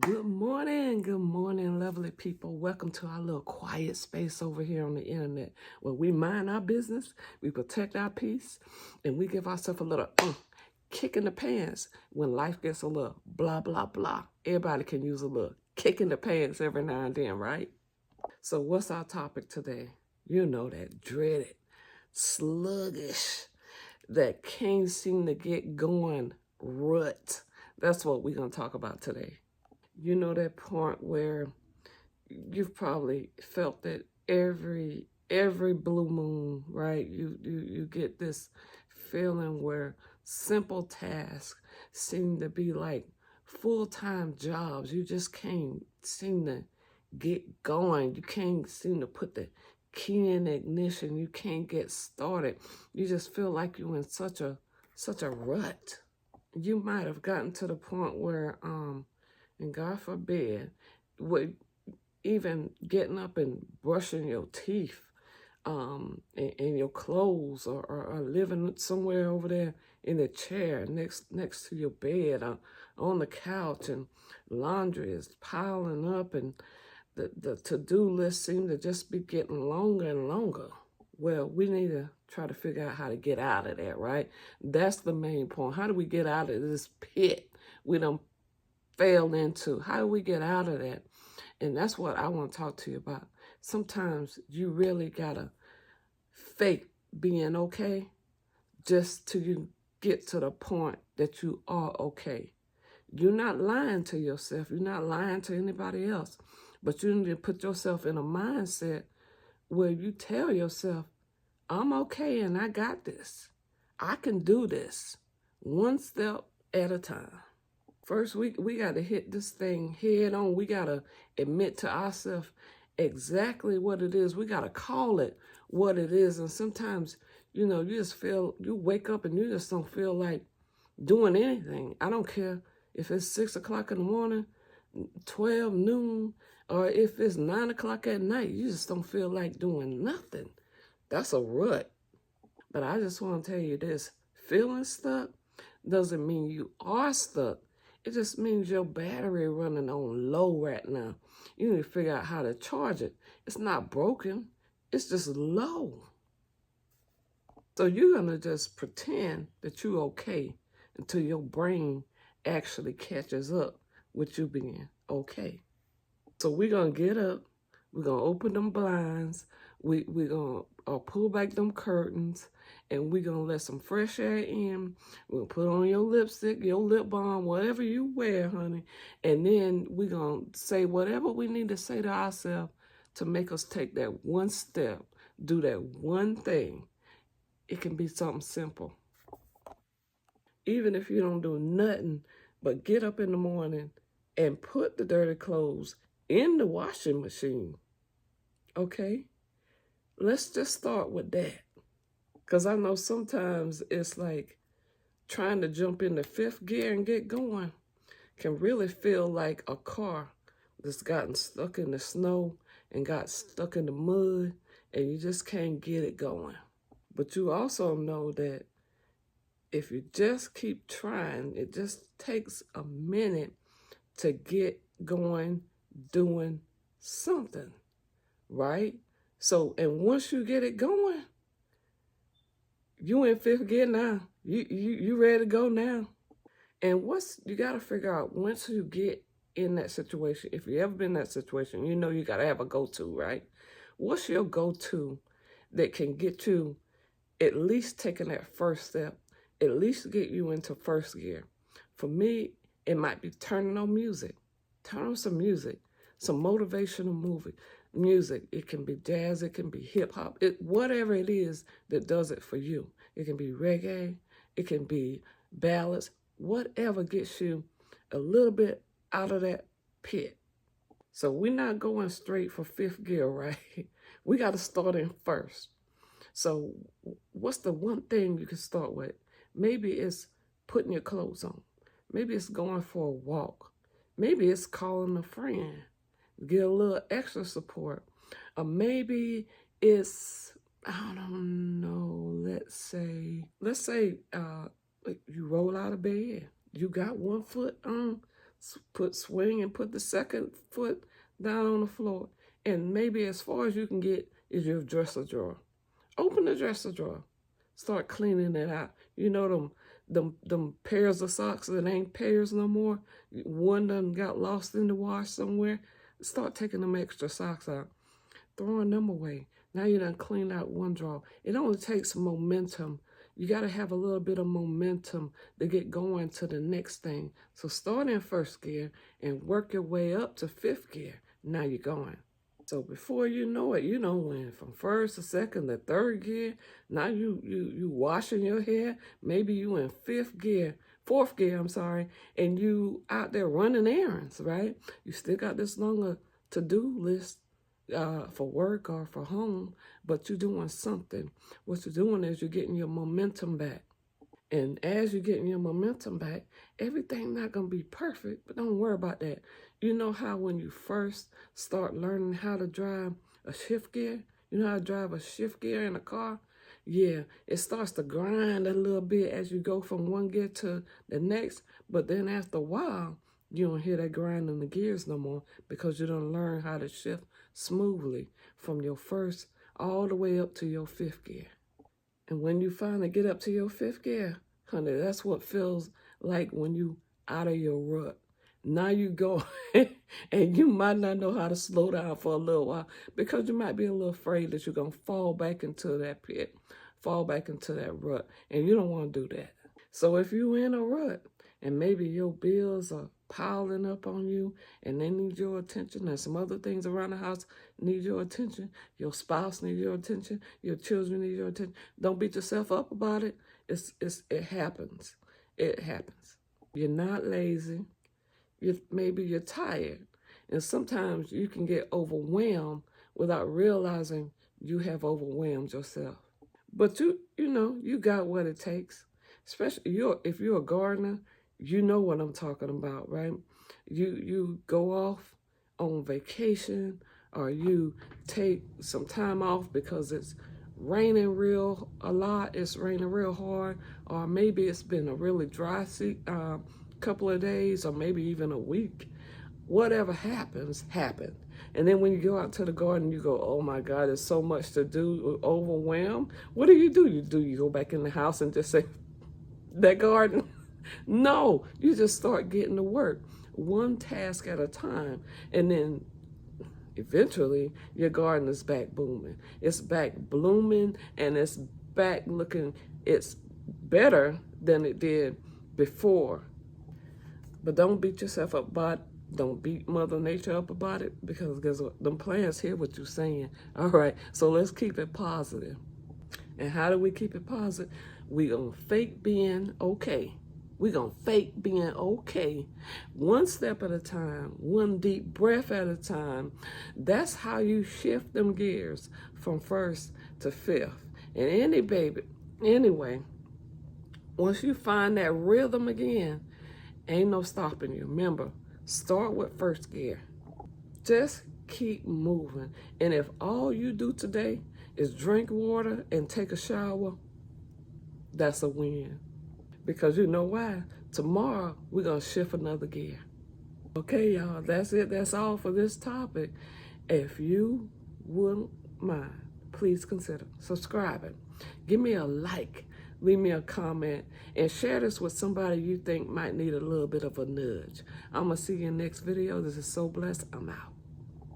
Good morning, lovely people. Welcome to our little quiet space over here on the internet where we mind our business, we protect our peace, and we give ourselves a little kick in the pants when life gets a little blah, blah, blah. Everybody can use a little kick in the pants every now and then, right? So what's our topic today? You know, that dreaded, sluggish, that can't seem to get going rut. That's what we're going to talk about today. You know that point where you've probably felt that every blue moon, right? You get this feeling where simple tasks seem to be like full-time jobs. You just can't seem to get going. You can't seem to put the key in ignition. You can't get started. You just feel like you're in such a rut. You might have gotten to the point where and God forbid, even getting up and brushing your teeth, and your clothes, or living somewhere over there in a chair next to your bed, on the couch, and laundry is piling up, and the to-do list seems to just be getting longer and longer. Well, we need to try to figure out how to get out of that, right? That's the main point. How do we get out of this pit we done fell into? How do we get out of that? And that's what I want to talk to you about. Sometimes you really gotta fake being okay just till you get to the point that you are okay. You're not lying to yourself. You're not lying to anybody else. But you need to put yourself in a mindset where you tell yourself, I'm okay and I got this. I can do this one step at a time. First, we got to hit this thing head on. We got to admit to ourselves exactly what it is. We got to call it what it is. And sometimes, you just feel, you wake up and you just don't feel like doing anything. I don't care if it's 6 o'clock in the morning, 12 noon, or if it's 9 o'clock at night. You just don't feel like doing nothing. That's a rut. But I just want to tell you this. Feeling stuck doesn't mean you are stuck. It just means your battery running on low right now. You need to figure out how to charge it. It's not broken. It's just low. So you're going to just pretend that you're okay until your brain actually catches up with you being okay. So we're going to get up. We're going to open them blinds. We're going to pull back them curtains. And we're going to let some fresh air in. We're going to put on your lipstick, your lip balm, whatever you wear, honey. And then we're going to say whatever we need to say to ourselves to make us take that one step, do that one thing. It can be something simple. Even if you don't do nothing but get up in the morning and put the dirty clothes in the washing machine. Okay? Let's just start with that. Because I know sometimes it's like trying to jump into fifth gear and get going can really feel like a car that's gotten stuck in the snow and got stuck in the mud, and you just can't get it going. But you also know that if you just keep trying, it just takes a minute to get going, doing something, right? So, and once you get it going, you in fifth gear now. You ready to go now. And you got to figure out, once you get in that situation, if you ever been in that situation, you know you got to have a go-to, right? What's your go-to that can get you at least taking that first step, at least get you into first gear? For me, it might be turning on music. Turn on some music, some motivational music. It can be jazz, it can be hip hop, whatever it is that does it for you. It can be reggae, it can be ballads, whatever gets you a little bit out of that pit. So we're not going straight for fifth gear, right? We got to start in first. So what's the one thing you can start with? Maybe it's putting your clothes on. Maybe it's going for a walk. Maybe it's calling a friend, get a little extra support. Or maybe it's, I don't know, let's say you roll out of bed. You got one foot on swing and put the second foot down on the floor. And maybe as far as you can get is your dresser drawer. Open the dresser drawer. Start cleaning it out. You know them pairs of socks that ain't pairs no more. One done got lost in the wash somewhere. Start taking them extra socks out. Throwing them away. Now you done cleaned out one drawer. It only takes momentum. You got to have a little bit of momentum to get going to the next thing. So start in first gear and work your way up to fifth gear. Now you're going. So before you know it, you know, when from first to second to third gear, now you washing your hair. Maybe you in fourth gear, and you out there running errands, right? You still got this longer to-do list for work or for home, but you're doing something. What you're doing is you're getting your momentum back. And as you're getting your momentum back, everything not going to be perfect, but don't worry about that. You know how when you first start learning how to drive a shift gear, you know how to drive a shift gear in a car? Yeah, it starts to grind a little bit as you go from one gear to the next, but then after a while, you don't hear that grinding the gears no more because you don't learn how to shift smoothly from your first all the way up to your fifth gear. And when you finally get up to your fifth gear, honey, that's what feels like when you out of your rut. Now you go and you might not know how to slow down for a little while because you might be a little afraid that you're going to fall back into that pit, fall back into that rut, and you don't want to do that. So if you're in a rut and maybe your bills are piling up on you and they need your attention and some other things around the house need your attention, your spouse needs your attention, your children need your attention, don't beat yourself up about it. It happens. It happens. You're not lazy. Maybe you're tired. And sometimes you can get overwhelmed without realizing you have overwhelmed yourself. But you know, you got what it takes. Especially if you're a gardener, you know what I'm talking about, right? You go off on vacation or you take some time off because it's raining a lot, it's raining real hard, or maybe it's been a really dry couple of days or maybe even a week. Whatever happens, happened. And then when you go out to the garden, you go, oh my God, there's so much to do, overwhelmed. What do? You go back in the house and just say, that garden? No, you just start getting to work one task at a time. And then eventually your garden is back booming. It's back blooming and it's back looking, it's better than it did before. But don't beat yourself up about it. Don't beat Mother Nature up about it because guess what? Them plants hear what you're saying. All right, so let's keep it positive. And how do we keep it positive? We gonna fake being okay. We gonna fake being okay. One step at a time, one deep breath at a time. That's how you shift them gears from first to fifth. And anyway, once you find that rhythm again, ain't no stopping you. Remember, start with first gear. Just keep moving. And if all you do today is drink water and take a shower, that's a win. Because you know why? Tomorrow, we're going to shift another gear. Okay, y'all, that's it. That's all for this topic. If you wouldn't mind, please consider subscribing. Give me a like. Leave me a comment and share this with somebody you think might need a little bit of a nudge. I'm going to see you in the next video. This is SoBlezz. I'm out.